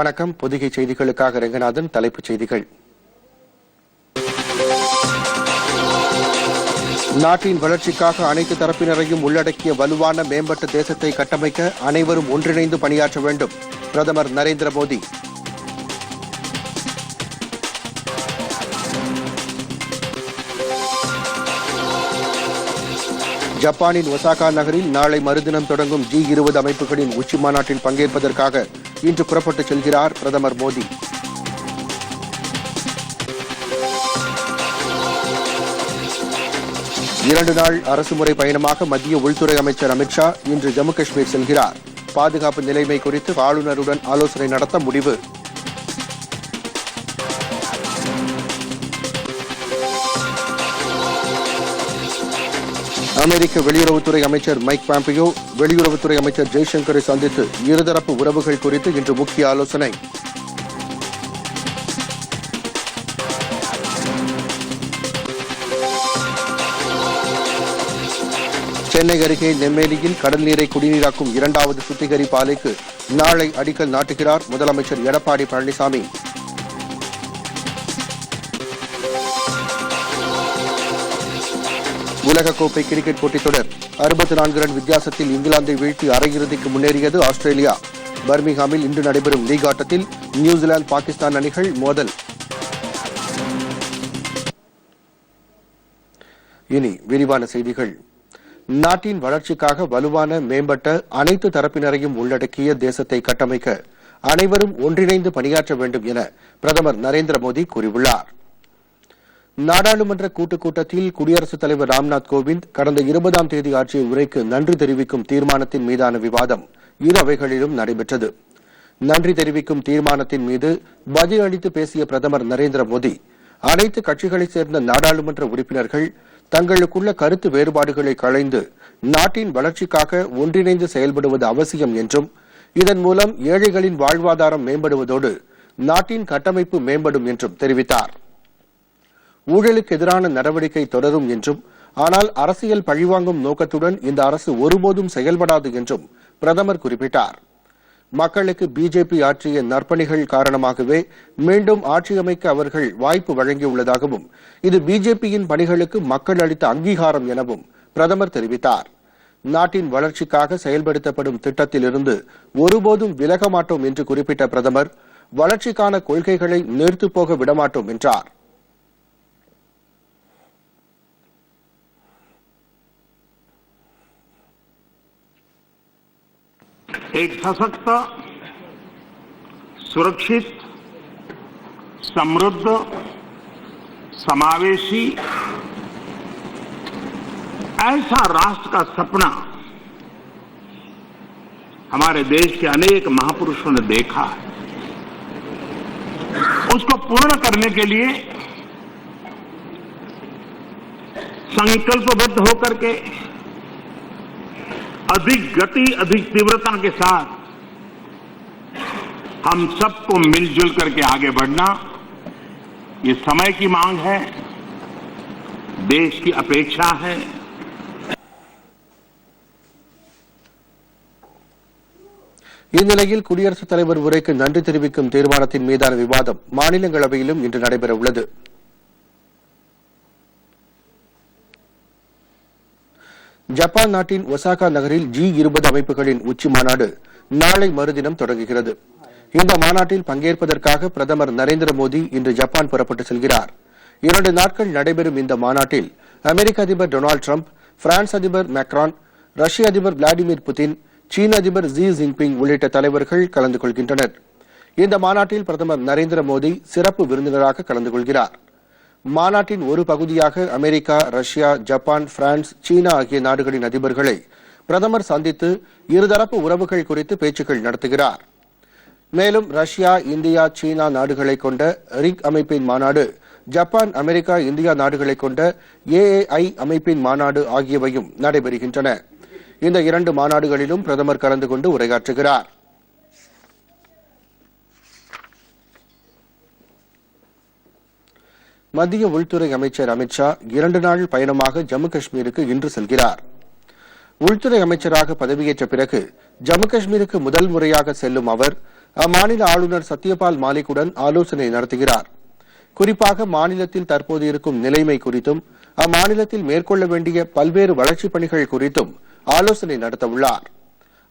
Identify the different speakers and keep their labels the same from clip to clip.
Speaker 1: வணக்கம். பொதிகை செய்திகளுக்காக ரங்கநாதன். தலைப்புச் செய்திகள். நாட்டின் வளர்ச்சிக்காக அனைத்து தரப்பினரையும் உள்ளடக்கிய வலுவான மேம்பட்ட தேசத்தை கட்டமைக்க அனைவரும் ஒன்றிணைந்து பணியாற்ற வேண்டும். பிரதமர் நரேந்திர மோடி. ஜப்பானின் ஒசாகா நகரில் நாளை மறுதினம் தொடங்கும் G20 அமைப்புகளின் உச்சி மாநாட்டில் பங்கேற்பதற்காக இன்று புறப்பட்டுச் செல்கிறார் பிரதமர் மோடி. இரண்டு நாள் அரசுமுறை பயணமாக மத்திய உள்துறை அமைச்சர் அமித் ஷா இன்று ஜம்மு காஷ்மீர் செல்கிறார். பாதுகாப்பு நிலைமை குறித்து ஆளுநருடன் ஆலோசனை நடத்த முடிவு. அமெரிக்க வெளியுறவுத்துறை அமைச்சர் மைக் பாம்பியோ வெளியுறவுத்துறை அமைச்சர் ஜெய்சங்கரை சந்தித்து இருதரப்பு உறவுகள் குறித்து இன்று முக்கிய ஆலோசனை. சென்னை அருகே நெம்மேலியில் கடல் நீரை குடிநீராக்கும் இரண்டாவது சுத்திகரிப்பு ஆலைக்கு நாளை அடிக்கல் நாட்டுகிறார் முதலமைச்சர் எடப்பாடி பழனிசாமி. உலகக்கோப்பை கிரிக்கெட் போட்டித் தொடர் 64 ரன் வித்தியாசத்தில் இங்கிலாந்தை வீழ்த்தி அரையிறுதிக்கு முன்னேறியது ஆஸ்திரேலியா. பர்மிங்ஹாமில் இன்று நடைபெறும் லீக் ஆட்டத்தில் நியூசிலாந்து பாகிஸ்தான் அணிகள் மோதல். இனி விரிவான செய்திகள். நாட்டின் வளர்ச்சிக்காக வலுவான மேம்பட்ட அனைத்து தரப்பினரையும் உள்ளடக்கிய தேசத்தை கட்டமைக்க அனைவரும் ஒன்றிணைந்து பணியாற்ற வேண்டும் என பிரதமர் நரேந்திர மோடி கூறியுள்ளார். நாடாளுமன்ற கூட்டுக் கூட்டத்தில் குடியரசுத் தலைவர் ராம்நாத் கோவிந்த் கடந்த 20ஆம் தேதி ஆற்றிய உரைக்கு நன்றி தெரிவிக்கும் தீர்மானத்தின் மீதான விவாதம் இரு அவைகளிலும் நடைபெற்றது. நன்றி தெரிவிக்கும் தீர்மானத்தின் மீது பதிலளித்து பேசிய பிரதமர் நரேந்திர மோடி அனைத்து கட்சிகளைச் சேர்ந்த நாடாளுமன்ற உறுப்பினர்கள் தங்களுக்குள்ள கருத்து வேறுபாடுகளை களைந்து நாட்டின் வளர்ச்சிக்காக ஒன்றிணைந்து செயல்படுவது அவசியம் என்றும் இதன் மூலம் ஏழைகளின் வாழ்வாதாரம் மேம்படுவதோடு நாட்டின் கட்டமைப்பு மேம்படும் என்றும் தெரிவித்தார். ஊழலுக்கு எதிரான நடவடிக்கை தொடரும் என்றும் ஆனால் அரசியல் பழிவாங்கும் நோக்கத்துடன் இந்த அரசு ஒருபோதும் செயல்படாது என்றும் பிரதமர் குறிப்பிட்டார். மக்களுக்கு பிஜேபி ஆற்றிய நற்பணிகள் காரணமாகவே மீண்டும் ஆட்சி அமைக்க அவர்கள் வாய்ப்பு வழங்கியுள்ளதாகவும் இது பிஜேபியின் பணிகளுக்கு மக்கள் அளித்த அங்கீகாரம் எனவும் பிரதமர் தெரிவித்தார். நாட்டின் வளர்ச்சிக்காக செயல்படுத்தப்படும் திட்டத்திலிருந்து ஒருபோதும் விலக மாட்டோம் என்று குறிப்பிட்ட பிரதமர் வளர்ச்சிக்கான கொள்கைகளை நீர்த்துப் போக விடமாட்டோம் என்றார்.
Speaker 2: एक सशक्त, सुरक्षित, समृद्ध, समावेशी ऐसा राष्ट्र का सपना हमारे देश के अनेक महापुरुषों ने देखा है. उसको पूर्ण करने के लिए संकल्पबद्ध होकर के अधिक गति, अधिक तीव्रता के साथ हम सबको मिलजुल करके आगे बढ़ना ये समय की मांग है, देश की अपेक्षा है.
Speaker 1: இந்நிலையில் குடியரசுத் தலைவர் உரைக்கு நன்றி தெரிவிக்கும் தீர்மானத்தின் மீதான விவாதம் மாநிலங்களவையிலும் இன்று நடைபெறவுள்ளது. ஜப்பான் நாட்டின் ஒசாகா நகரில் G20 அமைப்புகளின் உச்சி மாநாடு நாளை மறுதினம் தொடங்குகிறது. இந்த மாநாட்டில் பங்கேற்பதற்காக பிரதமர் நரேந்திர மோடி இன்று ஜப்பான் புறப்பட்டு செல்கிறார். 2 நாட்கள் நடைபெறும் இந்த மாநாட்டில் அமெரிக்க அதிபர் டொனால்டு டிரம்ப், பிரான்ஸ் அதிபர் மேக்ரான், ரஷ்ய அதிபர் விளாடிமிர் புதின், சீன அதிபர் ஜி ஜின்பிங் உள்ளிட்ட தலைவர்கள் கலந்து கொள்கின்றனர். இந்த மாநாட்டில் பிரதமர் நரேந்திர மோடி சிறப்பு விருந்தினராக கலந்து கொள்கிறார். மாநாட்டின் ஒரு பகுதியாக அமெரிக்கா, ரஷ்யா, ஜப்பான், பிரான்ஸ், சீனா ஆகிய நாடுகளின் அதிபர்களை பிரதமர் சந்தித்து இருதரப்பு உறவுகள் குறித்து பேச்சுக்கள் நடத்துகிறார். மேலும் ரஷ்யா, இந்தியா, சீனா நாடுகளை கொண்ட ரிக் அமைப்பின் மாநாடு, ஜப்பான், அமெரிக்கா, இந்தியா நாடுகளை கொண்ட AAI அமைப்பின் மாநாடு ஆகியவையும் நடைபெறுகின்றன. இந்த 2 மாநாடுகளிலும் பிரதமர் கலந்து கொண்டு உரையாற்றுகிறார். மத்திய உள்துறை அமைச்சர் அமித் ஷா 2 நாள் பயணமாக ஜம்மு காஷ்மீருக்கு இன்று செல்கிறார். உள்துறை அமைச்சராக பதவியேற்ற பிறகு ஜம்மு காஷ்மீருக்கு முதல் முறையாக செல்லும் அவர் அம்மாநில ஆளுநர் சத்யபால் மாலிக்குடன் ஆலோசனை நடத்துகிறார். குறிப்பாக மாநிலத்தில் தற்போது இருக்கும் நிலைமை குறித்தும் அம்மாநிலத்தில் மேற்கொள்ள வேண்டிய பல்வேறு வளர்ச்சிப் பணிகள் குறித்தும் ஆலோசனை நடத்தவுள்ளார்.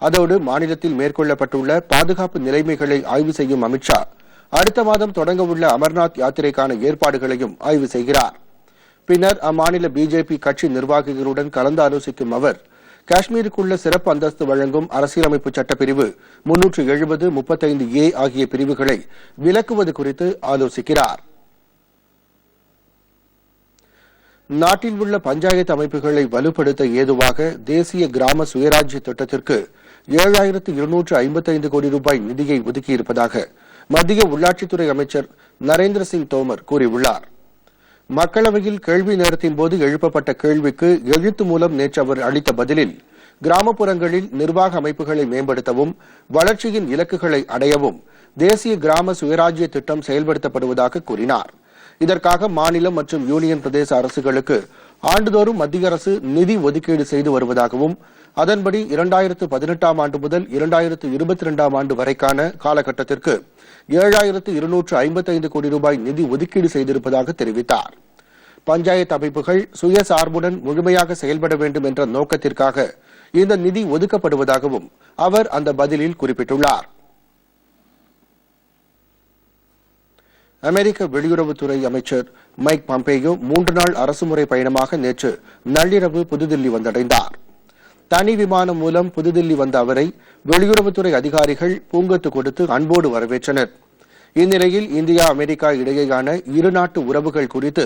Speaker 1: அதோடு மாநிலத்தில் மேற்கொள்ளப்பட்டுள்ள பாதுகாப்பு நிலைமைகளை ஆய்வு செய்யும் அமித்ஷா அடுத்த மாதம் தொடங்கவுள்ள அமர்நாத் யாத்திரைக்கான ஏற்பாடுகளையும் ஆய்வு செய்கிறார். பின்னர் அம்மாநில பிஜேபி கட்சி நிர்வாகிகளுடன் கலந்து ஆலோசிக்கும் அவர் காஷ்மீருக்குள்ள சிறப்பு அந்தஸ்து வழங்கும் அரசியலமைப்பு சட்டப்பிரிவு 370, 35A ஆகிய பிரிவுகளை விலக்குவது குறித்து ஆலோசிக்கிறார். நாட்டில் உள்ள பஞ்சாயத்து அமைப்புகளை வலுப்படுத்த ஏதுவாக தேசிய கிராம சுயராஜ்ய திட்டத்திற்கு 7,255 கோடி ரூபாய் நிதியை ஒதுக்கியிருப்பதாக மத்திய உள்ளாட்சித்துறை அமைச்சர் நரேந்திர சிங் தோமர் கூறியுள்ளார். மக்களவையில் கேள்வி நேரத்தின் போது எழுப்பப்பட்ட கேள்விக்கு எழுத்து மூலம் நேற்று அவர் அளித்த பதிலில் கிராமப்புறங்களில் நிர்வாக அமைப்புகளை மேம்படுத்தவும் வளர்ச்சியின் இலக்குகளை அடையவும் தேசிய கிராம சுயராஜ்ய திட்டம் செயல்படுத்தப்படுவதாக கூறினார். இதற்காக மாநிலம் மற்றும் யூனியன் பிரதேச அரசுகளுக்கு ஆண்டுதோறும் மத்திய அரசு நிதி ஒதுக்கீடு செய்து வருவதாகவும் அதன்படி 2018 ஆண்டு முதல் 2022 ஆண்டு வரைக்கான காலகட்டத்திற்கு 7,255 கோடி ரூபாய் நிதி ஒதுக்கீடு செய்திருப்பதாக தெரிவித்தார். பஞ்சாயத்து அமைப்புகள் சுயசார்புடன் முழுமையாக செயல்பட வேண்டும் என்ற நோக்கத்திற்காக இந்த நிதி ஒதுக்கப்படுவதாகவும் அவர் அந்த பதிலில் குறிப்பிட்டுள்ளார். அமெரிக்க வெளியுறவுத்துறை அமைச்சர் மைக் பாம்பேயோ 3 நாள் அரசுமுறை பயணமாக நேற்று நள்ளிரவு புதுதில்லி வந்தடைந்தார். தனி விமானம் மூலம் புதுதில்லி வந்த அவரை வெளியுறவுத்துறை அதிகாரிகள் பூங்கொத்து கொடுத்து அன்போடு வரவேற்றனர். இந்நிலையில் இந்தியா அமெரிக்கா இடையேயான இருநாட்டு உறவுகள் குறித்து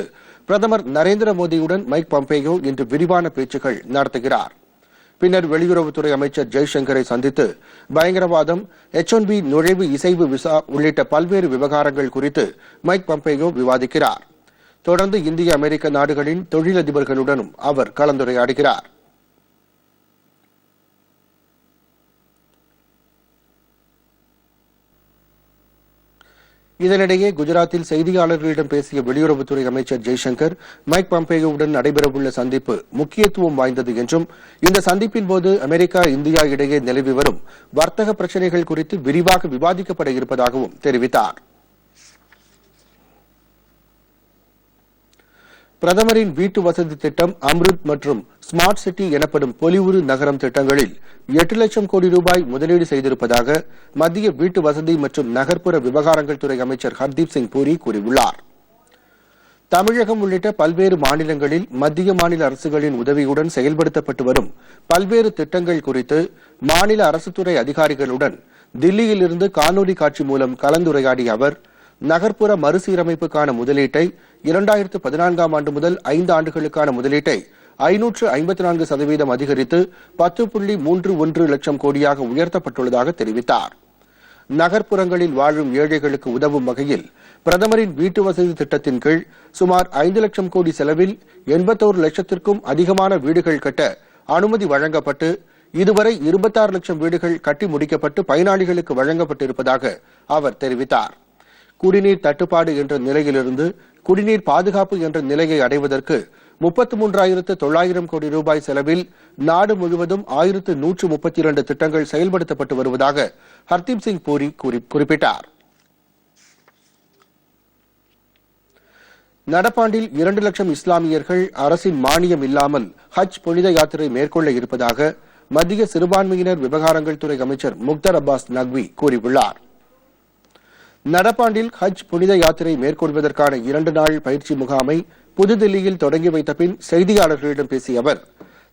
Speaker 1: பிரதமர் நரேந்திர மோடியுடன் மைக் பாம்பேயோ இன்று விரிவான பேச்சுக்கள் நடத்துகிறார். பின்னர் வெளியுறவுத்துறை அமைச்சர் ஜெய்சங்கரை சந்தித்து பயங்கரவாதம், H-1B நுழைவு இசைவு விசா உள்ளிட்ட பல்வேறு விவகாரங்கள் குறித்து மைக் பாம்பேயோ விவாதிக்கிறார். தொடர்ந்து இந்திய அமெரிக்க நாடுகளின் தொழிலதிபர்களுடனும் அவர் கலந்துரையாடுகிறார். இதனிடையே குஜராத்தில் செய்தியாளர்களிடம் பேசிய வெளியுறவுத்துறை அமைச்சர் ஜெய்சங்கர் மைக் பாம்பேயோவுடன் நடைபெறவுள்ள சந்திப்பு முக்கியத்துவம் வாய்ந்தது என்றும் இந்த சந்திப்பின் போது அமெரிக்கா இந்தியா இடையே நிலவி வரும் வர்த்தக பிரச்சினைகள் குறித்து விரிவாக விவாதிக்கப்பட இருப்பதாகவும் தெரிவித்தார். பிரதமரின் வீட்டு வசதி திட்டம், அம்ருத் மற்றும் ஸ்மார்ட் சிட்டி எனப்படும் பொலிவுறு நகரம் திட்டங்களில் 8 லட்சம் கோடி ரூபாய் முதலீடு செய்திருப்பதாக மத்திய வீட்டு வசதி மற்றும் நகர்ப்புற விவகாரங்கள் துறை அமைச்சர் ஹர்தீப் சிங் பூரி கூறியுள்ளார். தமிழகம் உள்ளிட்ட பல்வேறு மாநிலங்களில் மத்திய மாநில அரசுகளின் உதவியுடன் செயல்படுத்தப்பட்டு வரும் பல்வேறு திட்டங்கள் குறித்து மாநில அரசுத்துறை அதிகாரிகளுடன் தில்லியிலிருந்து காணொலி காட்சி மூலம் கலந்துரையாடிய அவர் நகர்ப்புற மறுசீரமைப்புக்கான முதலீட்டை 2014 ஆண்டு முதல் 5 ஆண்டுகளுக்கான முதலீட்டை 554% அதிகரித்து 10.31 லட்சம் கோடியாக உயர்த்தப்பட்டுள்ளதாக தெரிவித்தார். நகர்ப்புறங்களில் வாழும் ஏழைகளுக்கு உதவும் வகையில் பிரதமரின் வீட்டு வசதி திட்டத்தின் கீழ் சுமார் 5 லட்சம் கோடி செலவில் 81 லட்சத்திற்கும் அதிகமான வீடுகள் கட்ட அனுமதி வழங்கப்பட்டு இதுவரை 26 லட்சம் வீடுகள் கட்டி முடிக்கப்பட்டு பயனாளிகளுக்கு வழங்கப்பட்டிருப்பதாக அவர் தெரிவித்தார். குடிநீர் தட்டுப்பாடு என்ற நிலையிலிருந்து குடிநீர் பாதுகாப்பு என்ற நிலையை அடைவதற்கு 33,900 கோடி ரூபாய் செலவில் நாடு முழுவதும் 1,132 திட்டங்கள் செயல்படுத்தப்பட்டு வருவதாக ஹர்தீப் சிங் பூரி குறிப்பிட்டார். நடப்பாண்டில் 2 லட்சம் இஸ்லாமியர்கள் அரசின் மானியம் இல்லாமல் ஹஜ் புனித யாத்திரை மேற்கொள்ள இருப்பதாக மத்திய சிறுபான்மையினர் விவகாரங்கள் துறை அமைச்சர் முக்தார் அப்பாஸ் நக்வி கூறியுள்ளார். நடப்பாண்டில் ஹஜ் புனித யாத்திரை மேற்கொள்வதற்கான 2 நாள் பயிற்சி முகாமை புதுதில்லியில் தொடங்கி வைத்த பின் செய்தியாளர்களிடம் பேசிய அவர்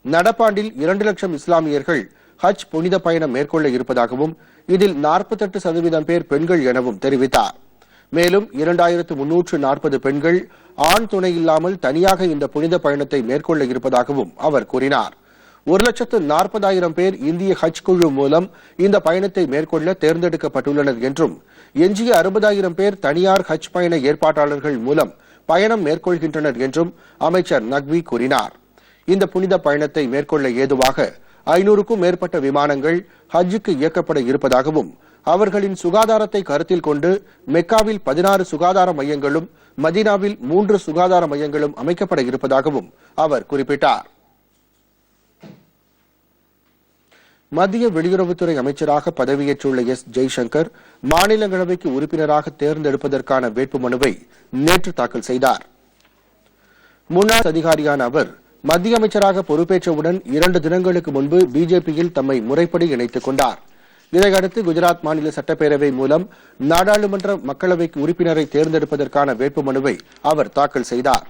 Speaker 1: நடப்பாண்டில் 2 லட்சம் இஸ்லாமியர்கள் ஹஜ் புனித பயணம் மேற்கொள்ள இருப்பதாகவும் இதில் 48% பேர் பெண்கள் எனவும் தெரிவித்தார். மேலும் 2340 பெண்கள் ஆண் துணை இல்லாமல் தனியாக இந்த புனித பயணத்தை மேற்கொள்ள இருப்பதாகவும் அவர் கூறினார். 1,40,000 பேர் இந்திய ஹஜ் குழு மூலம் இந்த பயணத்தை மேற்கொள்ள தேர்ந்தெடுக்கப்பட்டுள்ளனர் என்றும் எஞ்சிய 60,000 பேர் தனியார் ஹஜ் பயண ஏற்பாட்டாளர்கள் மூலம் பயணம் மேற்கொள்கின்றனர் என்றும் அமைச்சர் நக்வி கூறினார். இந்த புனித பயணத்தை மேற்கொள்ள ஏதுவாக 500க்கும் மேற்பட்ட விமானங்கள் ஹஜ்ஜுக்கு இயக்கப்பட இருப்பதாகவும் அவர்களின் சுகாதாரத்தை கருத்தில் கொண்டு மெக்காவில் 16 சுகாதார மையங்களும் மதீனாவில் 3 சுகாதார மையங்களும் அமைக்கப்பட இருப்பதாகவும் அவர் குறிப்பிட்டார். மத்திய வெளியுறவுத்துறை அமைச்சராக பதவியேற்றுள்ள எஸ் ஜெய்சங்கர் மாநிலங்களவைக்கு உறுப்பினராக தேர்ந்தெடுப்பதற்கான வேட்புமனுவை நேற்று தாக்கல் செய்தார். முன்னாள் அதிகாரியான அவர் மத்திய அமைச்சராக பொறுப்பேற்றவுடன் 2 தினங்களுக்கு முன்பு பிஜேபியில் தம்மை முறைப்படி இணைத்துக் கொண்டார். இதையடுத்து குஜராத் மாநில சட்டப்பேரவை மூலம் நாடாளுமன்ற மக்களவைக்கு உறுப்பினரை தேர்ந்தெடுப்பதற்கான வேட்புமனுவை அவர் தாக்கல் செய்தார்.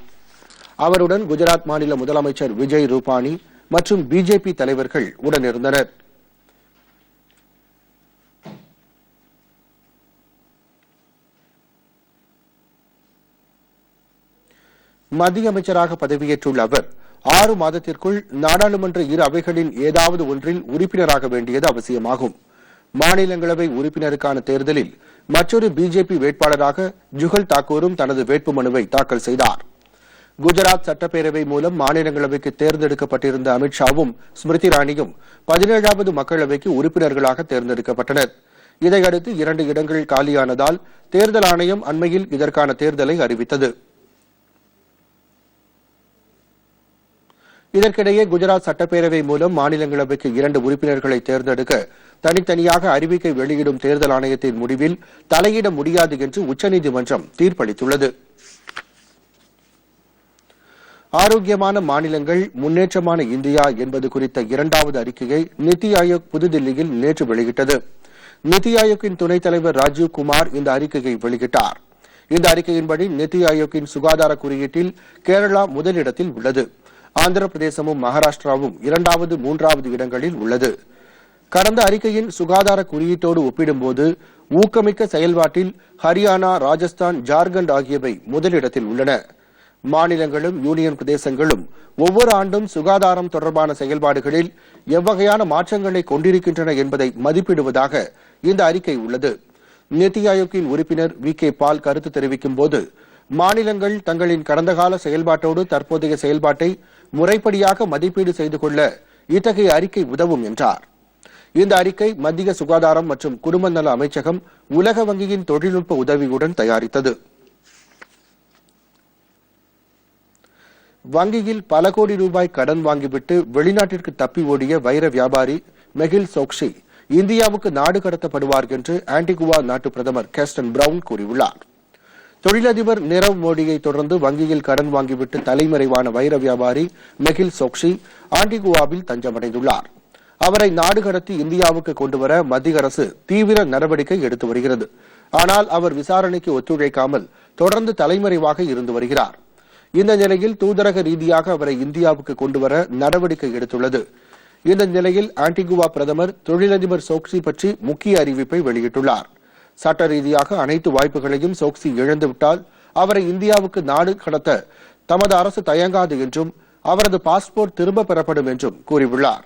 Speaker 1: அவருடன் குஜராத் மாநில முதலமைச்சர் விஜய் ரூபானி மற்றும் பிஜேபி தலைவர்கள் உடனிருந்தனர். மத்திய அமைச்சராக பதவியேற்றுள்ள அவர் 6 மாதத்திற்குள் நாடாளுமன்ற இரு அவைகளின் ஏதாவது ஒன்றில் உறுப்பினராக வேண்டியது அவசியமாகும். மாநிலங்களவை உறுப்பினருக்கான தேர்தலில் மற்றொரு பிஜேபி வேட்பாளராக ஜுகல் தாக்கூரும் தனது வேட்புமனுவை தாக்கல் செய்தார். குஜராத் சட்டப்பேரவை மூலம் மாநிலங்களவைக்கு தேர்ந்தெடுக்கப்பட்டிருந்த அமித்ஷாவும் ஸ்மிருதி இரானியும் 17வது மக்களவைக்கு உறுப்பினர்களாக தேர்ந்தெடுக்கப்பட்டனர். இதையடுத்து 2 இடங்கள் காலியானதால் தேர்தல் ஆணையம் அண்மையில் இதற்கான தேர்தலை அறிவித்தது. இதற்கிடையே குஜராத் சட்டப்பேரவை மூலம் மாநிலங்களவைக்கு 2 உறுப்பினர்களை தேர்ந்தெடுக்க தனித்தனியாக அறிவிக்கை வெளியிடும் தேர்தல் ஆணையத்தின் முடிவில் தலையிட முடியாது என்று உச்சநீதிமன்றம் தீர்ப்பளித்துள்ளது. ஆரோக்கியமான மாநிலங்கள் முன்னேற்றமான இந்தியா என்பது குறித்த 2வது அறிக்கையை நித்தி ஆயோக் புதுதில்லியில் நேற்று வெளியிட்டது. நித்தி ஆயோக்கின் துணைத் தலைவர் ராஜீவ் குமார் இந்த அறிக்கையை வெளியிட்டார். இந்த அறிக்கையின்படி நித்தி ஆயோக்கின் சுகாதார குறியீட்டில் கேரளா முதலிடத்தில் உள்ளது. ஆந்திர பிரதேசமும் மகாராஷ்டிராவும் 2வது 3வது இடங்களில் உள்ளது. கடந்த அறிக்கையின் சுகாதார குறியீட்டோடு ஒப்பிடும்போது ஊக்கமிக்க செயல்பாட்டில் ஹரியானா, ராஜஸ்தான், ஜார்க்கண்ட் ஆகியவை முதலிடத்தில் உள்ளன. மாநிலங்களும் யூனியன் பிரதேசங்களும் ஒவ்வொரு ஆண்டும் சுகாதாரம் தொடர்பான செயல்பாடுகளில் எவ்வகையான மாற்றங்களை கொண்டிருக்கின்றன என்பதை மதிப்பிடுவதாக இந்த அறிக்கை உள்ளது. நித்தி ஆயோக்கின் உறுப்பினர் வி.கே. பால் கருத்து தெரிவிக்கும் போது மாநிலங்கள் தங்களின் கடந்த கால செயல்பாட்டோடு தற்போதைய செயல்பாட்டை முறைப்படியாக மதிப்பீடு செய்து கொள்ள இத்தகைய அறிக்கை உதவும் என்றார். இந்த அறிக்கை மத்திய சுகாதாரம் மற்றும் குடும்ப நல அமைச்சகம் உலக வங்கியின் தொழில்நுட்ப உதவியுடன் தயாரித்தது. வங்கியில் பல கோடி ரூபாய் கடன் வாங்கிவிட்டு வெளிநாட்டிற்கு தப்பி ஓடிய வைர வியாபாரி மெஹில் சோக்ஷி இந்தியாவுக்கு நாடு கடத்தப்படுவார் என்று ஆன்டிகுவா நாட்டு பிரதமர் கேஸ்டன் பிரவுன் கூறியுள்ளார். தொழிலதிபர் நீரவ் மோடியை தொடர்ந்து வங்கியில் கடன் வாங்கிவிட்டு தலைமறைவான வைர வியாபாரி மெஹில் சோக்ஷி ஆன்டிகுவாவில் தஞ்சமடைந்துள்ளார். அவரை நாடு கடத்தி இந்தியாவுக்கு கொண்டுவர மத்திய அரசு தீவிர நடவடிக்கை எடுத்து வருகிறது. ஆனால் அவர் விசாரணைக்கு ஒத்துழைக்காமல் தொடர்ந்து தலைமறைவாக இருந்து வருகிறார். இந்த நிலையில் தூதரக ரீதியாக அவரை இந்தியாவுக்கு கொண்டுவர நடவடிக்கை எடுத்துள்ளது. இந்த நிலையில் ஆன்டிகுவா பிரதமர் தொழிலதிபர் சோக்சி பற்றி முக்கிய அறிவிப்பை வெளியிட்டுள்ளார். சட்ட ரீதியாக அனைத்து வாய்ப்புகளையும் சோக்சி இழந்துவிட்டால் அவரை இந்தியாவுக்கு நாடு கடத்த தமது அரசு தயங்காது என்றும் அவரது பாஸ்போர்ட் திரும்ப பெறப்படும் என்றும் கூறியுள்ளார்.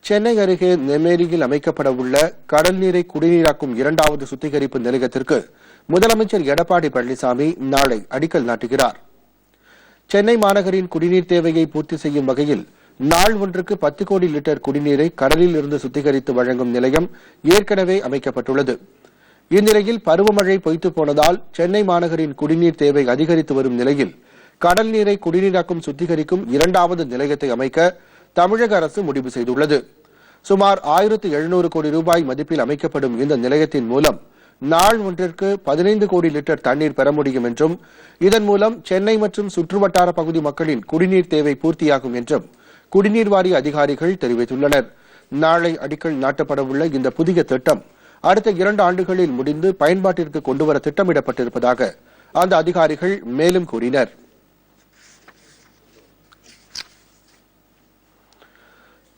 Speaker 1: சென்னை அருகே நெம்மேலியில் அமைக்கப்பட உள்ள கடல் நீரை குடிநீராக்கும் 2வது சுத்திகரிப்பு நிலையத்திற்கு முதலமைச்சர் எடப்பாடி பழனிசாமி நாளை அடிக்கல் நாட்டுகிறார். சென்னை மாநகரின் குடிநீர் தேவையை பூர்த்தி செய்யும் வகையில் நாள் ஒன்றுக்கு 10 கோடி லிட்டர் குடிநீரை கடலில் இருந்து சுத்திகரித்து வழங்கும் நிலையம் ஏற்கனவே அமைக்கப்பட்டுள்ளது. இந்நிலையில் பருவமழை பொய்த்து போனதால் சென்னை மாநகரின் குடிநீர் தேவை அதிகரித்து வரும் நிலையில் கடல் நீரை குடிநீராக்கும் சுத்திகரிக்கும் 2வது நிலையத்தை அமைக்க தமிழக அரசு முடிவு செய்துள்ளது. சுமார் 1700 கோடி ரூபாய் மதிப்பில் அமைக்கப்படும் இந்த நிலையத்தின் மூலம் நாள் ஒன்றிற்கு 15 கோடி லிட்டர் தண்ணீர் பெற முடியும் என்றும் இதன் மூலம் சென்னை மற்றும் சுற்றுவட்டார பகுதி மக்களின் குடிநீர் தேவை பூர்த்தியாகும் என்றும் குடிநீர் வாரிய அதிகாரிகள் தெரிவித்துள்ளனர். நாளை அடிக்கல் நாட்டப்படவுள்ள இந்த புதிய திட்டம் அடுத்த 2 ஆண்டுகளில் முடிந்து பயன்பாட்டிற்கு கொண்டுவர திட்டமிடப்பட்டிருப்பதாக அந்த அதிகாரிகள் மேலும் கூறினர்.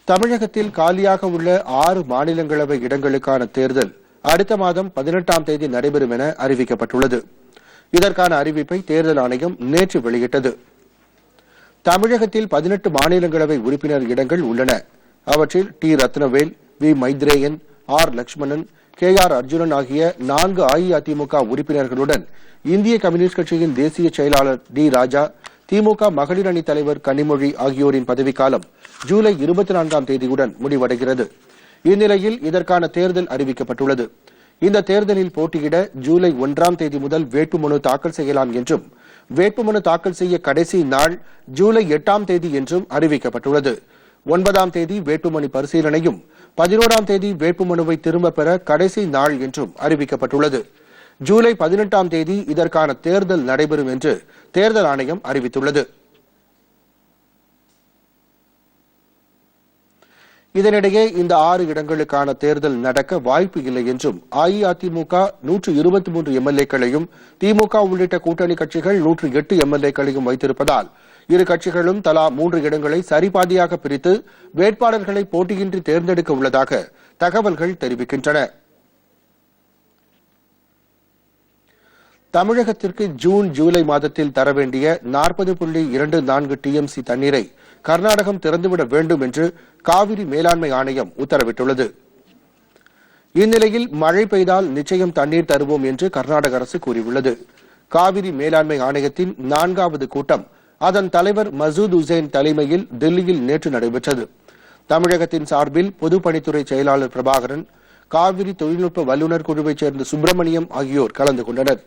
Speaker 1: தமிழகத்தில் காலியாக உள்ள 6 மாநிலங்களவை இடங்களுக்கான தேர்தல் அடுத்த மாதம் 18ஆம் தேதி நடைபெறும் என அறிவிக்கப்பட்டுள்ளது. இதற்கான அறிவிப்பை தேர்தல் ஆணையம் நேற்று வெளியிட்டது. தமிழகத்தில் 18 மாநிலங்களவை உறுப்பினர் இடங்கள் உள்ளன. அவற்றில் T. Rathnavel, V. Maitreyan, R. Lakshmanan, K. R. Arjunan ஆகிய 4 அஇஅதிமுக உறுப்பினர்களுடன் இந்திய கம்யூனிஸ்ட் கட்சியின் தேசிய செயலாளர் டி. ராஜா, திமுக மகளிர் அணி தலைவர் கனிமொழி ஆகியோரின் பதவிக்காலம் ஜூலை 24ஆம் தேதியுடன் முடிவடைகிறது. இந்நிலையில் இதற்கான தேர்தல் அறிவிக்கப்பட்டுள்ளது. இந்த தேர்தலில் போட்டியிட ஜூலை 1ஆம் தேதி முதல் வேட்புமனு தாக்கல் செய்யலாம் என்றும் வேட்புமனு தாக்கல் செய்ய கடைசி நாள் ஜூலை 8ஆம் தேதி என்றும் அறிவிக்கப்பட்டுள்ளது. 9ஆம் தேதி வேட்புமனு பரிசீலனையும் 11ஆம் தேதி வேட்புமனுவை திரும்பப் பெற கடைசி நாள் என்றும் அறிவிக்கப்பட்டுள்ளது. ஜூலை 18ஆம் தேதி இதற்கான தேர்தல் நடைபெறும் என்று தேர்தல் ஆணையம் அறிவித்துள்ளது. இதனிடையே இந்த 6 இடங்களுக்கான தேர்தல் நடக்க வாய்ப்பு இல்லை என்றும் அஇஅதிமுக 123 எம்எல்ஏக்களையும் திமுக உள்ளிட்ட கூட்டணி கட்சிகள் 108 எம்எல்ஏக்களையும் வைத்திருப்பதால் இரு கட்சிகளும் தலா 3 இடங்களை சரிபாதியாக பிரித்து வேட்பாளர்களை போட்டியின்றி தேர்ந்தெடுக்க உள்ளதாக தகவல்கள் தெரிவிக்கின்றன. தமிழகத்திற்கு ஜூன் ஜூலை மாதத்தில் தர வேண்டிய 40.24 டிஎம்சி தண்ணீரை கர்நாடகம் திறந்துவிட வேண்டும் என்று காவிரி மேலாண்மை ஆணையம் உத்தரவிட்டுள்ளது. இந்நிலையில் மழை பெய்தால் நிச்சயம் தண்ணீர் தருவோம் என்று கர்நாடக அரசு கூறியுள்ளது. காவிரி மேலாண்மை ஆணையத்தின் 4வது கூட்டம் அதன் தலைவர் மசூத் உசேன் தலைமையில் தில்லியில் நேற்று நடைபெற்றது. தமிழகத்தின் சார்பில் பொதுப்பணித்துறை செயலாளர் பிரபாகரன், காவிரி தொழில்நுட்ப வல்லுநர் குழுவைச் சேர்ந்த சுப்பிரமணியம் ஆகியோர் கலந்து கொண்டனர்.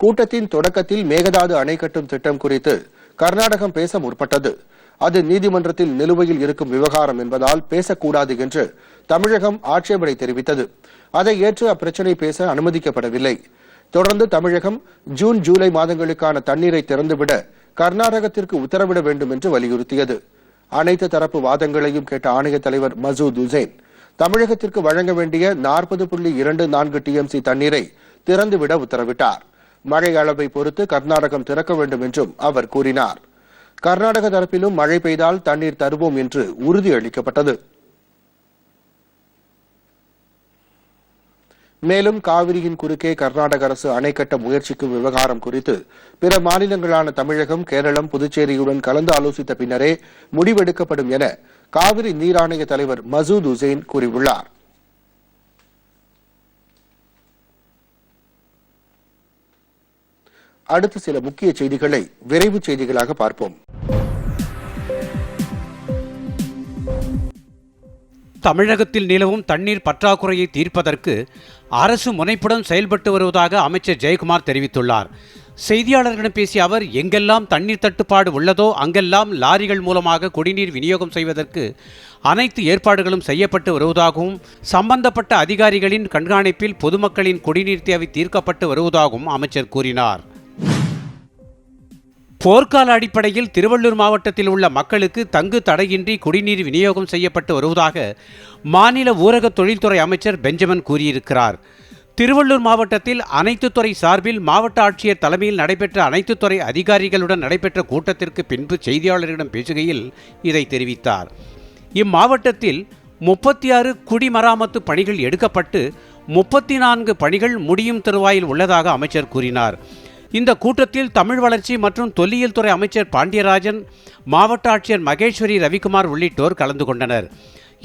Speaker 1: கூட்டத்தின் தொடக்கத்தில் மேகதாது அணை கட்டும் திட்டம் குறித்து கர்நாடகம் பேச முற்பட்டது. அது நீதிமன்றத்தில் நிலுவையில் இருக்கும் விவகாரம் என்பதால் பேசக்கூடாது என்று தமிழகம் ஆட்சேபனை தெரிவித்தது. அதை ஏற்று அப்பிரச்சினை பேச அனுமதிக்கப்படவில்லை. தொடர்ந்து தமிழகம் ஜூன் ஜூலை மாதங்களுக்கான தண்ணீரை திறந்துவிட கர்நாடகத்திற்கு உத்தரவிட வேண்டும் என்று வலியுறுத்தியது. அனைத்து தரப்பு வாதங்களையும் கேட்ட ஆணைய தலைவர் மசூத் உசேன் தமிழகத்திற்கு வழங்க வேண்டிய 40.24 டிஎம்சி தண்ணீரை திறந்துவிட உத்தரவிட்டார். மழை அளவை பொறுத்து கர்நாடகம் திறக்க வேண்டும் என்றும் அவர் கூறினார். கர்நாடக தரப்பிலும் மழை பெய்தால் தண்ணீர் தருவோம் என்று உறுதியளிக்கப்பட்டது. மேலும் காவிரியின் குறுக்கே கர்நாடக அரசு அணை கட்ட முயற்சிக்கும் விவகாரம் குறித்து பிற மாநிலங்களான தமிழகம், கேரளம், புதுச்சேரியுடன் கலந்து ஆலோசித்த பின்னரே முடிவெடுக்கப்படும் என காவிரி நீர் ஆணைய தலைவர் மசூத் உசேன் கூறியுள்ளார். அடுத்து சில முக்கிய செய்திகளை விரைவு செய்திகளாக பார்ப்போம்.
Speaker 3: தமிழகத்தில் நிலவும் தண்ணீர் பற்றாக்குறையை தீர்ப்பதற்கு அரசு முனைப்புடன் செயல்பட்டு வருவதாக அமைச்சர் ஜெயக்குமார் தெரிவித்துள்ளார். செய்தியாளர்களிடம் பேசிய அவர், எங்கெல்லாம் தண்ணீர் தட்டுப்பாடு உள்ளதோ அங்கெல்லாம் லாரிகள் மூலமாக குடிநீர் விநியோகம் செய்வதற்கு அனைத்து ஏற்பாடுகளும் செய்யப்பட்டு வருவதாகவும், சம்பந்தப்பட்ட அதிகாரிகளின் கண்காணிப்பில் பொதுமக்களின் குடிநீர் தேவை தீர்க்கப்பட்டு வருவதாகவும் அமைச்சர் கூறினார். போர்க்கால அடிப்படையில் திருவள்ளூர் மாவட்டத்தில் உள்ள மக்களுக்கு தங்கு தடையின்றி குடிநீர் விநியோகம் செய்யப்பட்டு வருவதாக மாநில ஊரக தொழில்துறை அமைச்சர் பெஞ்சமின் கூறியிருக்கிறார். திருவள்ளூர் மாவட்டத்தில் அனைத்து துறை சார்பில் மாவட்ட ஆட்சியர் தலைமையில் நடைபெற்ற அனைத்து துறை அதிகாரிகளுடன் நடைபெற்ற கூட்டத்திற்கு பின்பு செய்தியாளர்களிடம் பேசுகையில் இதை தெரிவித்தார். இம்மாவட்டத்தில் 36 குடிமராமத்து பணிகள் எடுக்கப்பட்டு 34 பணிகள் முடியும் தருவாயில் உள்ளதாக அமைச்சர் கூறினார். இந்த கூட்டத்தில் தமிழ் வளர்ச்சி மற்றும் தொல்லியல் துறை அமைச்சர் பாண்டியராஜன், மாவட்ட ஆட்சியர் மகேஸ்வரி ரவிக்குமார் உள்ளிட்டோர் கலந்து கொண்டனர்.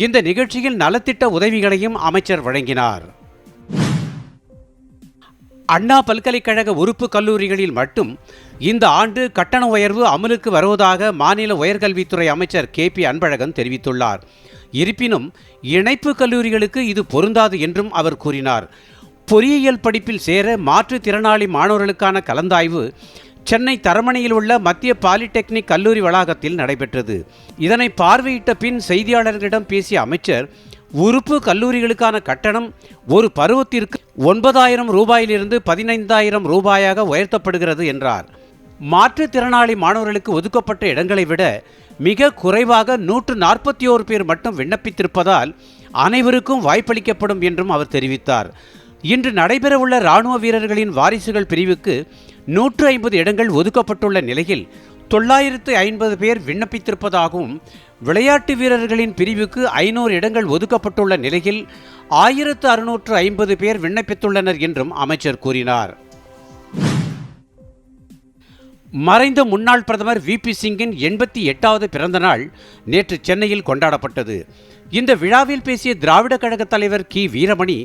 Speaker 3: இந்த நிகழ்ச்சியில் நலத்திட்ட உதவிகளையும் அமைச்சர் வழங்கினார். அண்ணா பல்கலைக்கழக உறுப்பு கல்லூரிகளில் மட்டும் இந்த ஆண்டு கட்டண உயர்வு அமலுக்கு வருவதாக மாநில உயர்கல்வித்துறை அமைச்சர் KP அன்பழகன் தெரிவித்துள்ளார். இருப்பினும் இணைப்பு கல்லூரிகளுக்கு இது பொருந்தாது என்றும் அவர் கூறினார். பொறியியல் படிப்பில் சேர மாற்றுத்திறனாளி மாணவர்களுக்கான கலந்தாய்வு சென்னை தரமணியில் உள்ள மத்திய பாலிடெக்னிக் கல்லூரி வளாகத்தில் நடைபெற்றது. இதனை பார்வையிட்ட பின் செய்தியாளர்களிடம் பேசிய அமைச்சர், உறுப்பு கல்லூரிகளுக்கான கட்டணம் ஒரு பருவத்திற்கு 9,000 ரூபாயிலிருந்து 15,000 ரூபாயாக உயர்த்தப்படுகிறது என்றார். மாற்றுத்திறனாளி மாணவர்களுக்கு ஒதுக்கப்பட்ட இடங்களை விட மிக குறைவாக 141 பேர் மட்டும் விண்ணப்பித்திருப்பதால் அனைவருக்கும் வாய்ப்பளிக்கப்படும் என்றும் அவர் தெரிவித்தார். இன்று நடைபெறவுள்ள இராணுவ வீரர்களின் வாரிசுகள் பிரிவுக்கு 150 இடங்கள் ஒதுக்கப்பட்டுள்ள நிலையில் 950 பேர் விண்ணப்பித்திருப்பதாகவும், விளையாட்டு வீரர்களின் பிரிவுக்கு 500 இடங்கள் ஒதுக்கப்பட்டுள்ள நிலையில் 1650 பேர் விண்ணப்பித்துள்ளனர் என்றும் அமைச்சர் கூறினார். மறைந்த முன்னாள் பிரதமர் VP சிங்கின் 88வது பிறந்த நாள் நேற்று சென்னையில் கொண்டாடப்பட்டது. இந்த விழாவில் பேசிய திராவிட கழக தலைவர் கி. வீரமணி,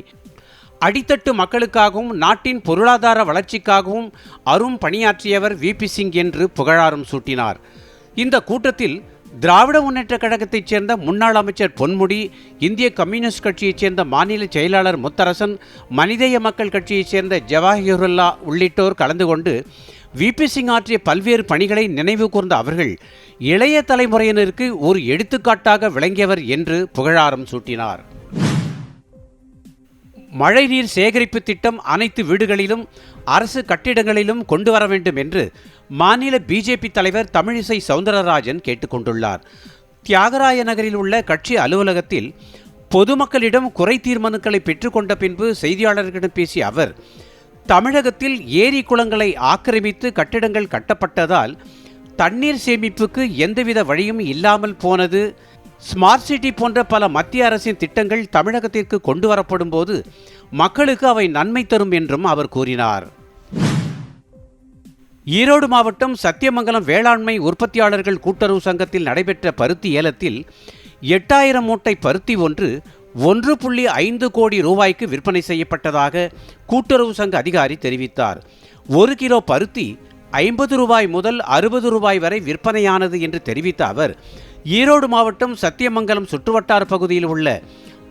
Speaker 3: அடித்தட்டு மக்களுக்காகவும் நாட்டின் பொருளாதார வளர்ச்சிக்காகவும் அரும் பணியாற்றியவர் VP சிங் என்று புகழாரம் சூட்டினார். இந்த கூட்டத்தில் திராவிட முன்னேற்ற கழகத்தைச் சேர்ந்த முன்னாள் அமைச்சர் பொன்முடி, இந்திய கம்யூனிஸ்ட் கட்சியைச் சேர்ந்த மாநில செயலாளர் முத்தரசன், மனிதேய மக்கள் கட்சியைச் சேர்ந்த ஜவாஹிருல்லா உள்ளிட்டோர் கலந்து கொண்டு விபி சிங் ஆற்றிய பல்வேறு பணிகளை நினைவு கூர்ந்த அவர்கள் இளைய தலைமுறையினருக்கு ஒரு எடுத்துக்காட்டாக விளங்கியவர் என்று புகழாரம் சூட்டினார். மழைநீர் சேகரிப்பு திட்டம் அனைத்து வீடுகளிலும் அரசு கட்டிடங்களிலும் கொண்டு வர வேண்டும் என்று மாநில பிஜேபி தலைவர் தமிழிசை சவுந்தரராஜன் கேட்டுக்கொண்டுள்ளார். தியாகராய நகரில் உள்ள கட்சி அலுவலகத்தில் பொதுமக்களிடம் குறை தீர்மானங்களை பெற்றுக்கொண்ட பின்பு செய்தியாளர்களிடம் பேசிய அவர், தமிழகத்தில் ஏரி குளங்களை ஆக்கிரமித்து கட்டிடங்கள் கட்டப்பட்டதால் தண்ணீர் சேமிப்புக்கு எந்தவித வழியும் இல்லாமல் போனது. ஸ்மார்ட் சிட்டி போன்ற பல மத்திய அரசின் திட்டங்கள் தமிழகத்திற்கு கொண்டு வரப்படும் போது மக்களுக்கு அவை நன்மை தரும் என்றும் அவர் கூறினார். ஈரோடு மாவட்டம் சத்தியமங்கலம் வேளாண்மை உற்பத்தியாளர்கள் கூட்டுறவு சங்கத்தில் நடைபெற்ற பருத்தி ஏலத்தில் 8000 மூட்டை பருத்தி ஒன்று 1.5 கோடி ரூபாய்க்கு விற்பனை செய்யப்பட்டதாக கூட்டுறவு சங்க அதிகாரி தெரிவித்தார். 1 கிலோ பருத்தி 50 ரூபாய் முதல் 60 ரூபாய் வரை விற்பனையானது என்று தெரிவித்த அவர், ஈரோடு மாவட்டம் சத்தியமங்கலம் சுற்றுவட்டார பகுதியில் உள்ள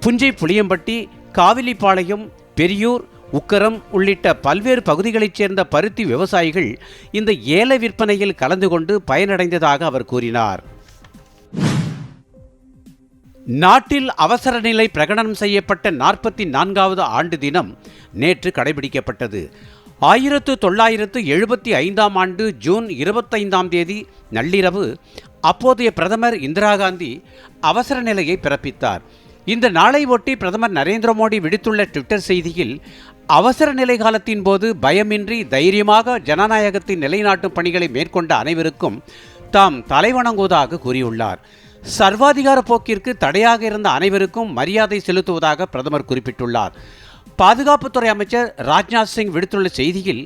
Speaker 3: புஞ்சை புளியம்பட்டி, காவிலிப்பாளையம், பெரியூர், உக்கரம் உள்ளிட்ட பல்வேறு பகுதிகளைச் சேர்ந்த பருத்தி விவசாயிகள் இந்த ஏல விற்பனையில் கலந்து கொண்டு பயனடைந்ததாக அவர் கூறினார். நாட்டில் அவசர நிலை பிரகடனம் செய்யப்பட்ட 44வது ஆண்டு தினம் நேற்று கடைபிடிக்கப்பட்டது. 1975ஆம் ஆண்டு ஜூன் 25ஆம் தேதி நள்ளிரவு அப்போதைய பிரதமர் இந்திரா காந்தி அவசர நிலையை பிறப்பித்தார். இந்த நாளை ஒட்டி பிரதமர் நரேந்திர மோடி விடுத்துள்ள ட்விட்டர் செய்தியில், அவசர நிலை காலத்தின் போது பயமின்றி தைரியமாக ஜனநாயகத்தின் நிலைநாட்டும் பணிகளை மேற்கொண்ட அனைவருக்கும் தாம் தலைவணங்குவதாக கூறியுள்ளார். சர்வாதிகார போக்கிற்கு தடையாக இருந்த அனைவருக்கும் மரியாதை செலுத்துவதாக பிரதமர் குறிப்பிட்டுள்ளார். பாதுகாப்புத்துறை அமைச்சர் ராஜ்நாத் சிங் விடுத்துள்ள செய்தியில்,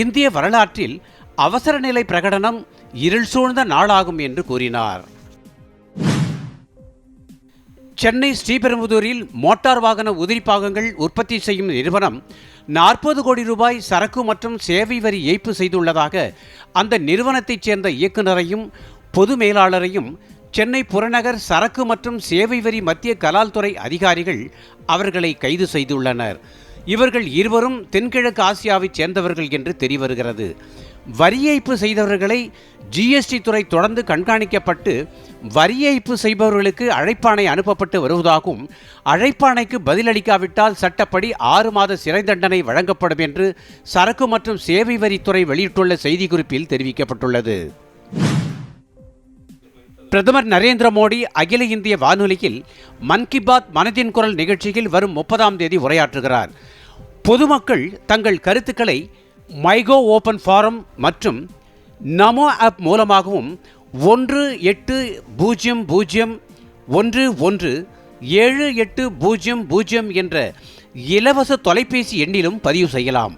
Speaker 3: இந்திய வரலாற்றில் அவசர நிலை பிரகடனம் இருள் சூழ்ந்த நாளாகும் என்று கூறினார். சென்னை ஸ்ரீபெரும்புதூரில் மோட்டார் வாகன உதிரி பாகங்கள் உற்பத்தி செய்யும் நிறுவனம் 40 கோடி ரூபாய் சரக்கு மற்றும் சேவை வரி ஏய்ப்பு செய்துள்ளதாக அந்த நிறுவனத்தைச் சேர்ந்த இயக்குநரையும் பொது மேலாளரையும் சென்னை புறநகர் சரக்கு மற்றும் சேவை வரி மத்திய கலால்துறை அதிகாரிகள் அவர்களை கைது செய்துள்ளனர். இவர்கள் இருவரும் தென்கிழக்கு ஆசியாவைச் சேர்ந்தவர்கள் என்று தெரியவருகிறது. வரி ஏய்ப்பு செய்தவர்களை ஜிஎஸ்டி துறை தொடர்ந்து கண்காணிக்கப்பட்டு வரி ஏய்ப்பு செய்பவர்களுக்கு அழைப்பாணை அனுப்பப்பட்டு வருவதாகவும், அழைப்பாணைக்கு பதிலளிக்காவிட்டால் சட்டப்படி 6 மாத சிறை தண்டனை வழங்கப்படும் என்று சரக்கு மற்றும் சேவை வரித்துறை வெளியிட்டுள்ள செய்திக்குறிப்பில் தெரிவிக்கப்பட்டுள்ளது. பிரதமர் நரேந்திர மோடி அகில இந்திய வானொலியில் மன் கி பாத் மனதின் குரல் நிகழ்ச்சியில் வரும் 30ஆம் தேதி உரையாற்றுகிறார். பொதுமக்கள் தங்கள் கருத்துக்களை மைகோ ஓபன் ஃபாரம் மற்றும் நமோ ஆப் மூலமாகவும் 1800117800 என்ற இலவச தொலைபேசி எண்ணிலும் பதிவு செய்யலாம்.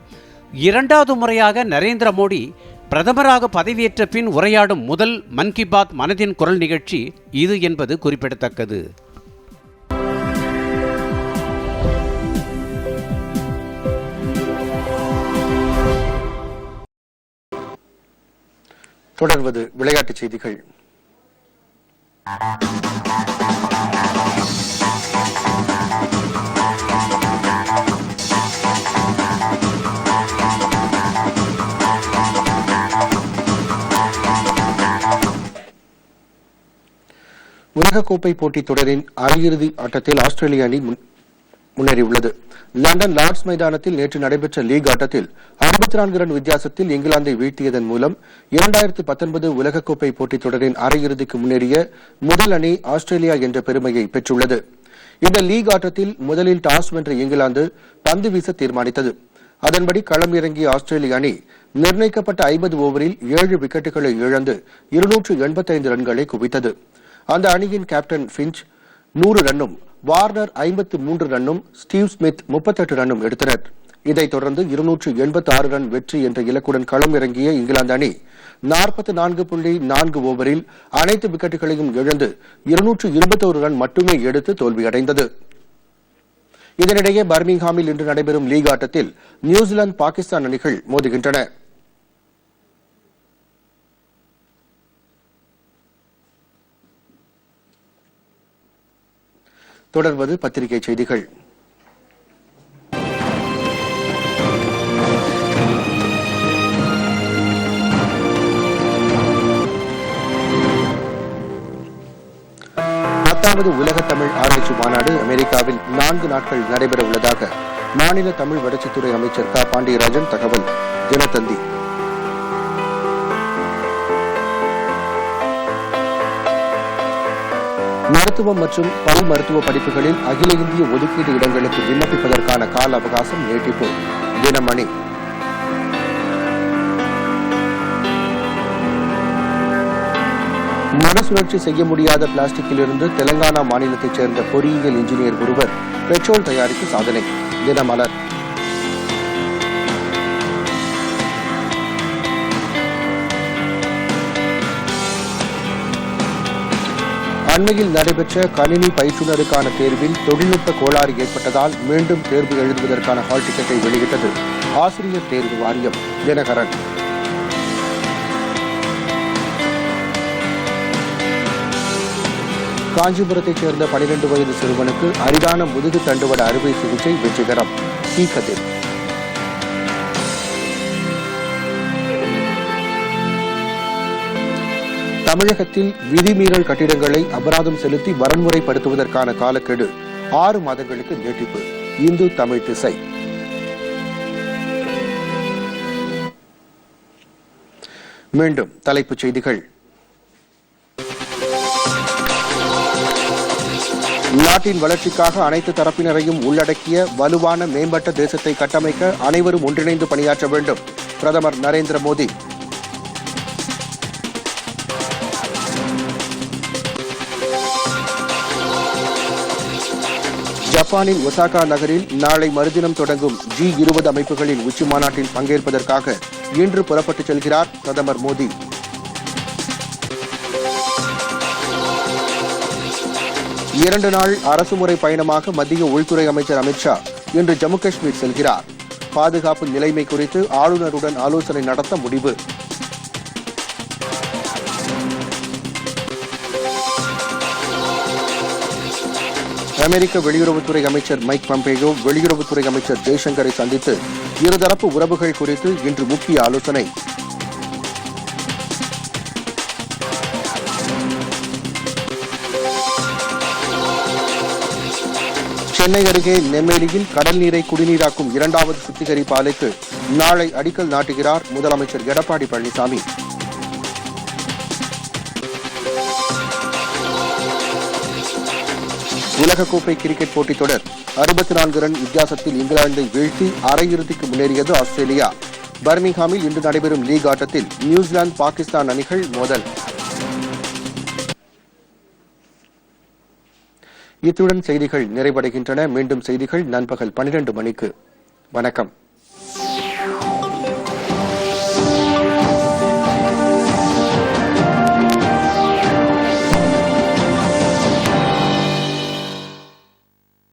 Speaker 3: 2வது முறையாக நரேந்திர மோடி பிரதமராக பதவியேற்ற பின் உரையாடும் முதல் மன் கி பாத் மனதின் குரல் நிகழ்ச்சி இது என்பது குறிப்பிடத்தக்கது.
Speaker 1: தொடர்வது விளையாட்டுச் செய்திகள். உலகக்கோப்பை போட்டித் தொடரின் அரையிறுதி ஆட்டத்தில் ஆஸ்திரேலிய அணி முன்னேறியுள்ளது. லண்டன் லார்ட்ஸ் மைதானத்தில் நேற்று நடைபெற்ற லீக் ஆட்டத்தில் 54 ரன் வித்தியாசத்தில் இங்கிலாந்தை வீழ்த்தியதன் மூலம் 2019 உலகக்கோப்பை போட்டித் தொடரின் அரையிறுதிக்கு முன்னேறிய முதல் அணி ஆஸ்திரேலியா என்ற பெருமையை பெற்றுள்ளது. இந்த லீக் ஆட்டத்தில் முதலில் டாஸ் வென்ற இங்கிலாந்து பந்து வீச தீர்மானித்தது. அதன்படி களம் இறங்கிய ஆஸ்திரேலிய அணி நிர்ணயிக்கப்பட்ட 50 ஓவரில் 7 விக்கெட்டுகளை இழந்து 285 ரன்களை குவித்தது. அந்த அணியின் கேப்டன் பிஞ்ச் 100 ரன்னும், வார்னர் 53 ரன்னும், ஸ்டீவ் ஸ்மித் 38 ரன்னும் எடுத்தனர். இதைத் தொடர்ந்து 286 ரன் வெற்றி என்ற இலக்குடன் களம் இறங்கிய இங்கிலாந்து அணி 44.4 ஓவரில் அனைத்து விக்கெட்டுகளையும் இழந்து 221 ரன் மட்டுமே எடுத்து தோல்வியடைந்தது. இதனிடையே பர்மிங்ஹாமில் இன்று நடைபெறும் லீக் ஆட்டத்தில் நியூசிலாந்து பாகிஸ்தான் அணிகள் மோதுகின்றன. தொடர்வது பத்திரிகை செய்திகள். முதலாவது உலக தமிழ் ஆராய்ச்சி மாநாடு அமெரிக்காவில் 4 நாட்கள் நடைபெற உள்ளதாக மாநில தமிழ் வளர்ச்சித்துறை அமைச்சர் க பாண்டியராஜன் தகவல். தினத்தந்தி. மருத்துவம் மற்றும் பல் மருத்துவ படிப்புகளில் அகில இந்திய ஒதுக்கீடு இடங்களுக்கு விண்ணப்பிப்பதற்கான கால அவகாசம் நீட்டிப்பு. தினமணி. மறுசுழற்சி செய்ய முடியாத பிளாஸ்டிக்கிலிருந்து தெலங்கானா மாநிலத்தைச் சேர்ந்த பொறியியல் இன்ஜினியர் ஒருவர் பெட்ரோல் தயாரித்து சாதனை. தினமலர். அண்மையில் நடைபெற்ற கணினி பயிற்றுநருக்கான தேர்வில் தொழில்நுட்ப கோளாறு ஏற்பட்டதால் மீண்டும் தேர்வு எழுதுவதற்கான ஹால் டிக்கெட்டை வெளியிட்டது ஆசிரியர் தேர்வு வாரியம். தினகரன். காஞ்சிபுரத்தைச் சேர்ந்த 12 வயது சிறுவனுக்கு அரிதான முதுகு தண்டுவட அறுவை சிகிச்சை வெற்றிகரம். கதிர். தமிழகத்தில் விதிமீறல் கட்டிடங்களை அபராதம் செலுத்தி வரன்முறைப்படுத்துவதற்கான காலக்கெடு 6 மாதங்களுக்கு நீட்டிப்பு. இந்து தமிழ் திசை. மீண்டும் தலைப்புச் செய்திகள். நாட்டின் வளர்ச்சிக்காக அனைத்து தரப்பினரையும் உள்ளடக்கிய வலுவான மேம்பட்ட தேசத்தை கட்டமைக்க அனைவரும் ஒன்றிணைந்து பணியாற்ற வேண்டும். பிரதமர் நரேந்திர மோடி. ஜப்பானின் ஒசாகா நகரில் நாளை மறுதினம் தொடங்கும் G20 அமைப்புகளின் உச்சி மாநாட்டில் பங்கேற்பதற்காக இன்று புறப்பட்டுச் செல்கிறார் பிரதமர் மோடி. இரண்டு நாள் அரசுமுறை பயணமாக மத்திய உள்துறை அமைச்சர் அமித்ஷா இன்று ஜம்மு காஷ்மீர் செல்கிறார். பாதுகாப்பு நிலைமை குறித்து ஆளுநருடன் ஆலோசனை நடத்த முடிவு. அமெரிக்க வெளியுறவுத்துறை அமைச்சர் மைக் பாம்பேயோ வெளியுறவுத்துறை அமைச்சர் ஜெய்சங்கரை சந்தித்து இருதரப்பு உறவுகள் குறித்து இன்று முக்கிய ஆலோசனை. சென்னை அருகே நெம்மேலியில் கடல் நீரை குடிநீராக்கும் 2வது சுத்திகரிப்பு ஆலைக்கு நாளை அடிக்கல் நாட்டுகிறார் முதலமைச்சர் எடப்பாடி பழனிசாமி. உலகக்கோப்பை கிரிக்கெட் போட்டித் தொடர் 64 ரன் வித்தியாசத்தில் இங்கிலாந்தை வீழ்த்தி அரையிறுதிக்கு முன்னேறியது ஆஸ்திரேலியா. பர்மிங்ஹாமில் இன்று நடைபெறும் லீக் ஆட்டத்தில் நியூசிலாந்து பாகிஸ்தான் அணிகள் மோதல். இத்துடன் செய்திகள் நிறைவடைகின்றன. மீண்டும் செய்திகள் நண்பகல் 12 மணிக்கு. வணக்கம்.